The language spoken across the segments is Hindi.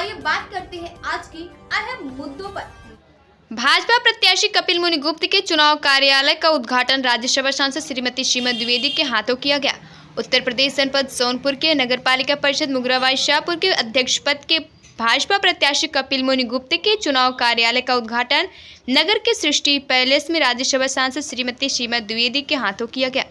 आइए बात करते हैं आज की अहम मुद्दों पर। भाजपा प्रत्याशी कपिल मुनि गुप्त के चुनाव कार्यालय का उद्घाटन राज्यसभा सांसद श्रीमती सीमा द्विवेदी के हाथों किया गया। उत्तर प्रदेश जनपद सोनपुर के नगरपालिका परिषद मुगराबाई शाहपुर के अध्यक्ष पद के भाजपा प्रत्याशी कपिल मुनि गुप्त के चुनाव कार्यालय का उद्घाटन नगर के सृष्टि पैलेस में राज्यसभा सांसद श्रीमती सीमा द्विवेदी के हाथों किया गया।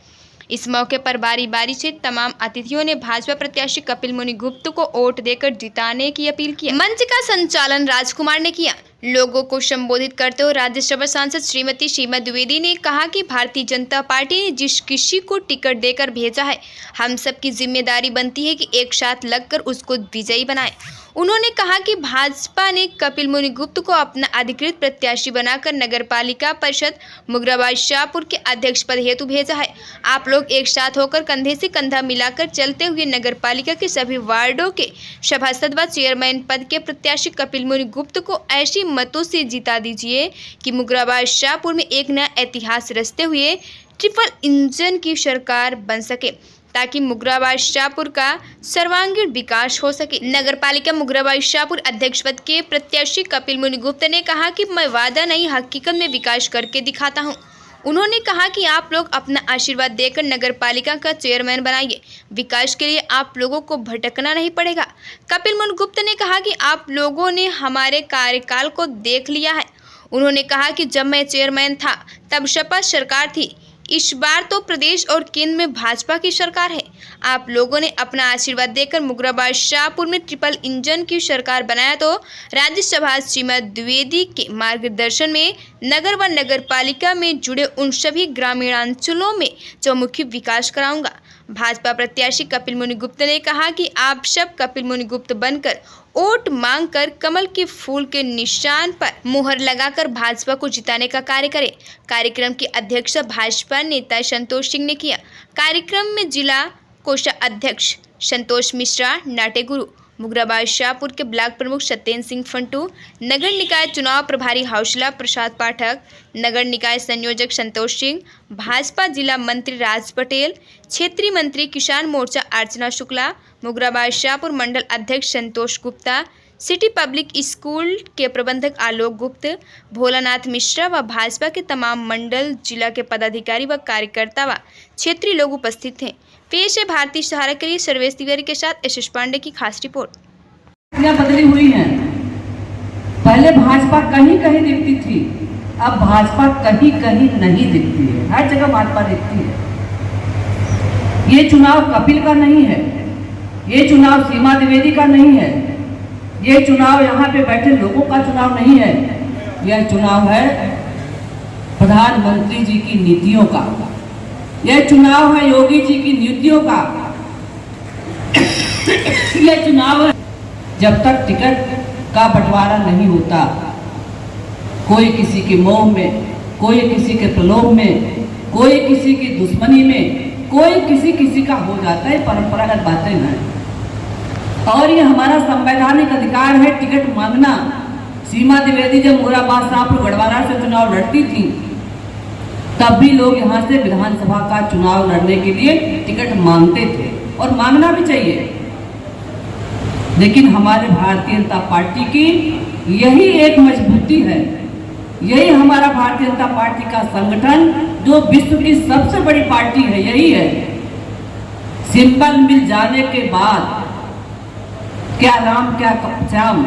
इस मौके पर बारी बारी से तमाम अतिथियों ने भाजपा प्रत्याशी कपिल मुनि गुप्त को वोट देकर जिताने की अपील की। मंच का संचालन राजकुमार ने किया। लोगों को संबोधित करते हुए राज्यसभा सांसद श्रीमती सीमा द्विवेदी ने कहा कि भारतीय जनता पार्टी ने जिस किसी को टिकट देकर भेजा है, हम सबकी जिम्मेदारी बनती है कि एक साथ लगकर उसको विजयी बनाएं। उन्होंने कहा कि भाजपा ने कपिल मुनि गुप्त को अपना अधिकृत प्रत्याशी बनाकर नगरपालिका परिषद मुगराबाई शाहपुर के अध्यक्ष पद हेतु भेजा है। आप लोग एक साथ होकर कंधे से कंधा मिलाकर चलते हुए नगरपालिका के सभी वार्डों के सभासद व चेयरमैन पद के प्रत्याशी कपिल मुनि गुप्त को ऐसी मतों से जिता दीजिए कि मुगराबाई शाहपुर में एक नया इतिहास रचते हुए ट्रिपल इंजन की सरकार बन सके, ताकि मुगराबाई शाहपुर का सर्वांगीण विकास हो सके। नगरपालिका मुगराबाई शाहपुर अध्यक्ष पद के प्रत्याशी कपिल मुनि गुप्त ने कहा कि मैं वादा नहीं हकीकत में विकास करके दिखाता हूं। उन्होंने कहा कि आप लोग अपना आशीर्वाद देकर नगरपालिका का चेयरमैन बनाइए। विकास के लिए आप लोगों को भटकना नहीं पड़ेगा। कपिल मुनि गुप्त ने कहा कि आप लोगों ने हमारे कार्यकाल को देख लिया है। उन्होंने कहा कि जब मैं चेयरमैन था तब सपा सरकार थी, इस बार तो प्रदेश और केंद्र में भाजपा की सरकार है। आप लोगों ने अपना आशीर्वाद देकर मुगराबाई शाहपुर में ट्रिपल इंजन की सरकार बनाया, तो राज्यसभा सीमा द्विवेदी के मार्गदर्शन में नगर व नगरपालिका में जुड़े उन सभी ग्रामीणांचलों में चौमुखी विकास कराऊंगा। भाजपा प्रत्याशी कपिल मुनि गुप्त ने कहा कि आप सब कपिल मुनि गुप्त बनकर वोट मांगकर कमल के फूल के निशान पर मुहर लगाकर भाजपा को जिताने का कार्य करें। कार्यक्रम की अध्यक्षता भाजपा नेता संतोष सिंह ने किया। कार्यक्रम में जिला कोषाध्यक्ष संतोष मिश्रा, नाट्य गुरु मुगराबाई शाहपुर के ब्लॉक प्रमुख सत्येंद्र सिंह फंटू, नगर निकाय चुनाव प्रभारी हौसला प्रसाद पाठक, नगर निकाय संयोजक संतोष सिंह, भाजपा जिला मंत्री राज पटेल, क्षेत्रीय मंत्री किसान मोर्चा अर्चना शुक्ला, मुगराबाई शाहपुर मंडल अध्यक्ष संतोष गुप्ता, सिटी पब्लिक स्कूल के प्रबंधक आलोक गुप्त, भोलानाथ मिश्रा व भाजपा के तमाम मंडल जिला के पदाधिकारी व कार्यकर्ता व क्षेत्रीय लोग उपस्थित थे। पेश है भारतीय सहारा के लिए सर्वेश तिवारी के साथ एस पांडे की खास रिपोर्ट। बदली हुई है। पहले भाजपा कहीं कहीं दिखती थी, अब भाजपा कहीं कहीं नहीं दिखती है। हर जगह भाजपा दिखती है। ये चुनाव कपिल का नहीं है, ये चुनाव सीमा द्विवेदी का नहीं है, ये चुनाव यहाँ पे बैठे लोगों का चुनाव नहीं है। यह चुनाव है प्रधानमंत्री जी की नीतियों का, यह चुनाव है योगी जी की नीतियों का। यह चुनाव है जब तक टिकट का बंटवारा नहीं होता, कोई किसी के मोह में, कोई किसी के प्रलोभ में, कोई किसी की दुश्मनी में, कोई किसी का हो जाता है। परंपरागत बातें हैं और ये हमारा संवैधानिक अधिकार है टिकट मांगना। सीमा द्विवेदी जब मुगराबाई शाहपुर गढ़वारा से चुनाव लड़ती थी, तब भी लोग यहाँ से विधानसभा का चुनाव लड़ने के लिए टिकट मांगते थे और मांगना भी चाहिए। लेकिन हमारे भारतीय जनता पार्टी की यही एक मजबूती है, यही हमारा भारतीय जनता पार्टी का संगठन जो विश्व की सबसे बड़ी पार्टी है, यही है। सिंबल मिल जाने के बाद क्या राम क्या श्याम,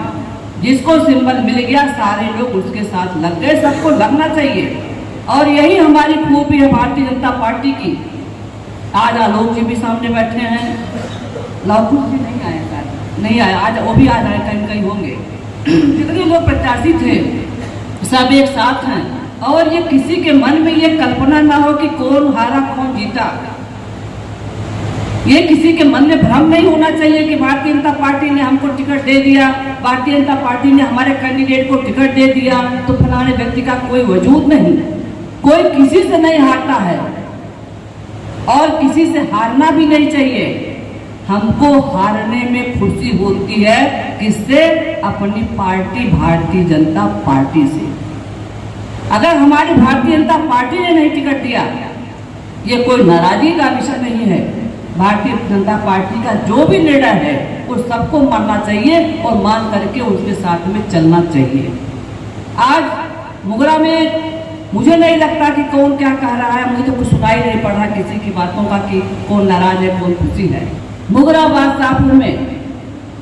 जिसको सिंबल मिल गया सारे लोग उसके साथ लग गए। सबको लगना चाहिए और यही हमारी खूबी है भारतीय जनता पार्टी की। आज आलोक जी भी सामने बैठे हैं, लाखों जी नहीं आए, नहीं आए, आज वो भी आ रहे, कहीं कहीं होंगे। जितने लोग प्रत्याशी थे सब एक साथ हैं और ये किसी के मन में ये कल्पना ना हो कि कौन हारा कौन जीता। ये किसी के मन में भ्रम नहीं होना चाहिए कि भारतीय जनता पार्टी ने हमको टिकट दे दिया, भारतीय जनता पार्टी ने हमारे कैंडिडेट को टिकट दे दिया तो फलाने व्यक्ति का कोई वजूद नहीं। कोई किसी से नहीं हारता है और किसी से हारना भी नहीं चाहिए। हमको हारने में खुशी होती है किससे? अपनी पार्टी भारतीय जनता पार्टी से। अगर हमारी भारतीय जनता पार्टी ने नहीं टिकट दिया, ये कोई नाराजगी का विषय नहीं है। भारतीय जनता पार्टी का जो भी लीडर है वो सबको मानना चाहिए और मान करके उनके साथ में चलना चाहिए। आज मुगरा में मुझे नहीं लगता कि कौन क्या कह रहा है, मुझे तो कुछ सुनाई नहीं पड़ रहा किसी की बातों का कि कौन नाराज है कौन खुशी है। मुगरा बादशाहपुर में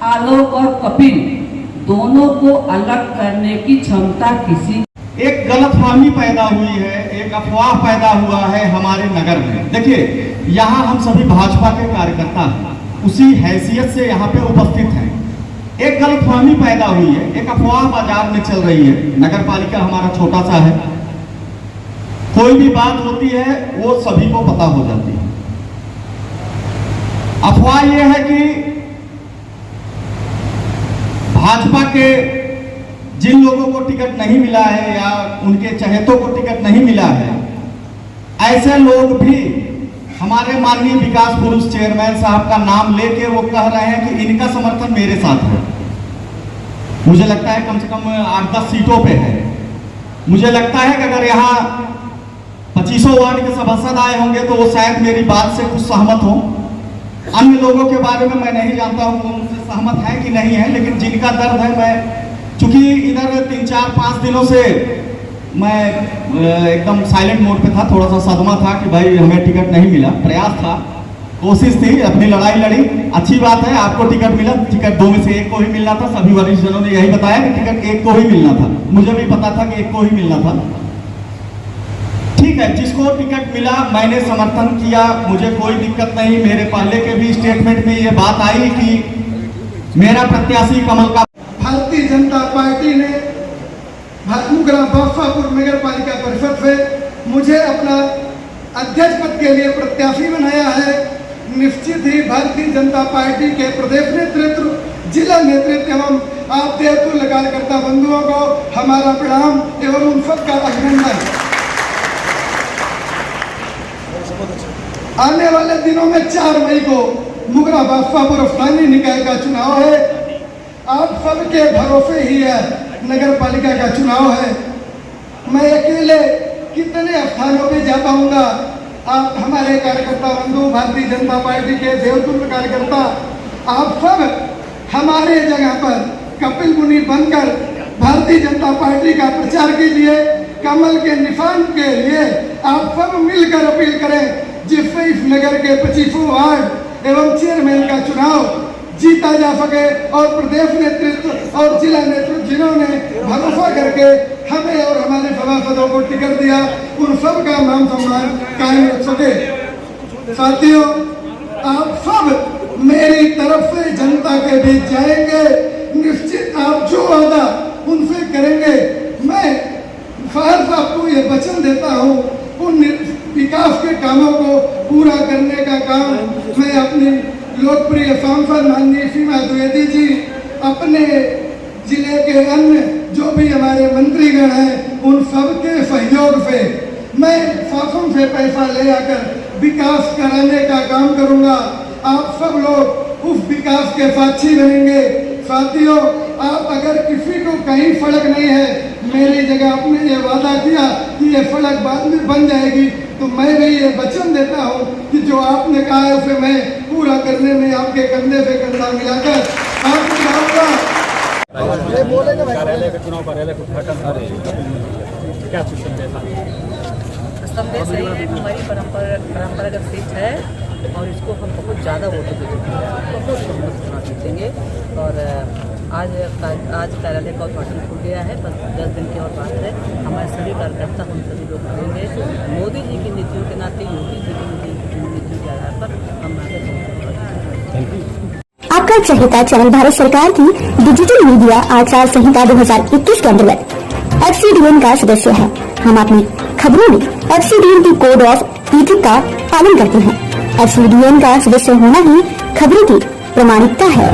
आलोक और कपिल दोनों को अलग करने की क्षमता किसी एक गलतफहमी पैदा हुई है, एक अफवाह पैदा हुआ है हमारे नगर में। देखिए, यहाँ हम सभी भाजपा के कार्यकर्ता हैं, उसी हैसियत से यहाँ पे उपस्थित हैं। एक गलतफहमी पैदा हुई है, एक अफवाह बाजार में चल रही है। नगर पालिका हमारा छोटा सा है, कोई भी बात होती है वो सभी को पता हो जाती है। अफवाह ये है कि भाजपा के जिन लोगों को टिकट नहीं मिला है या उनके चहेतों को टिकट नहीं मिला है, ऐसे लोग भी हमारे माननीय विकास पुरुष चेयरमैन साहब का नाम लेके वो कह रहे हैं कि इनका समर्थन मेरे साथ है। मुझे लगता है कम से कम 8-10 सीटों पे है। मुझे लगता है कि अगर यहाँ 2500 वार्ड के सभासद आए होंगे तो वो शायद मेरी बात से कुछ सहमत हो। अन्य लोगों के बारे में मैं नहीं जानता हूँ वो उनसे सहमत है कि नहीं है, लेकिन जिनका दर्द है, मैं चूंकि इधर 3-4-5 दिनों से मैं एकदम साइलेंट मोड पे था, थोड़ा सा सदमा था कि भाई हमें टिकट नहीं मिला। प्रयास था, कोशिश थी, अपनी लड़ाई लड़ी। अच्छी बात है, आपको टिकट मिला। टिकट 2 में से 1 को ही मिलना था। सभी वरिष्ठ जनों ने यही बताया कि टिकट 1 को ही मिलना था। मुझे भी पता था कि 1 को ही मिलना था। ठीक है, जिसको टिकट मिला मैंने समर्थन किया, मुझे कोई दिक्कत नहीं। मेरे पहले के भी स्टेटमेंट में ये बात आई कि मेरा प्रत्याशी कमल का भारतीय जनता पार्टी ने मुगरा बादशाहपुर नगर पालिका परिषद से मुझे अपना अध्यक्ष पद के लिए प्रत्याशी बनाया है। निश्चित ही भारतीय जनता पार्टी के प्रदेश नेतृत्व, जिला नेतृत्व एवं आप देवतुल्य कार्यकर्ता बंधुओं को हमारा प्रणाम एवं उन सबका अभिनंदन। आने वाले दिनों में 4 मई को मुगरा बादशाहपुर स्थानीय निकाय का चुनाव है। आप सबके भरोसे ही है नगर पालिका का चुनाव है। मैं अकेले कितने स्थानों पे जा पाऊंगा? आप हमारे कार्यकर्ता बंधु, भारतीय जनता पार्टी के देवतुल्य कार्यकर्ता, आप सब हमारे जगह पर कपिल मुनि बनकर भारतीय जनता पार्टी का प्रचार कीजिए। कमल के निशान के लिए आप सब मिलकर अपील करें, जिससे इस नगर के 25 वार्ड एवं चेयरमैन का चुनाव जीता जा सके और प्रदेश नेतृत्व और जिला नेतृत्व जिन्होंने भरोसा करके हमें और हमारे सभासदों को टिकट दिया, उन सब का मान सम्मान कायम रख सके। साथियों, आप सब मेरी तरफ से जनता के बीच जाएंगे। निश्चित आप जो वादा उनसे करेंगे, मैं फहर आपको ये वचन देता हूँ, उन विकास के कामों को पूरा करने का काम मैं अपनी लोकप्रिय सांसद माननीय सीमा द्विवेदी जी, अपने जिले के अन्य जो भी हमारे मंत्रीगण हैं, उन सबके सहयोग से मैं शासन से पैसा ले आकर विकास कराने का काम करूंगा। आप सब लोग उस विकास के साक्षी बनेंगे। साथियों, आप अगर किसी को कहीं सड़क नहीं है, मेरी जगह आपने ये वादा किया कि ये सड़क बाद में बन जाएगी, तो मैं भी ये वचन देता हूँ कि जो आपने कहा है उसे मैं पूरा करने में आपके कंधे से कंधा मिलाकर आपको जाऊँगा। कार्यालय का चुनाव कार्यालय का उद्घाटन क्या संदेश सही है। हमारी परंपरागत सीट है और इसको हम बहुत ज़्यादा वोटों से जीतेंगे। और आज कार्यालय का उद्घाटन हो गया है, बस 10 दिन की और बात है। हमारे सभी कार्यकर्ता, हम सभी लोग करेंगे। मोदी जी की नीतियों के नाते, योगी जी की नीतियों के आधार पर हम आगे बढ़ेंगे। आपका चहेता चैनल भारत सरकार की डिजिटल मीडिया आचार संहिता 2021 के अंतर्गत FCDN का सदस्य है। हम अपनी खबरों में FCDN की कोड ऑफ इथिक्स का पालन करते हैं। FCDN का सदस्य होना ही खबरों की प्रामाणिकता है।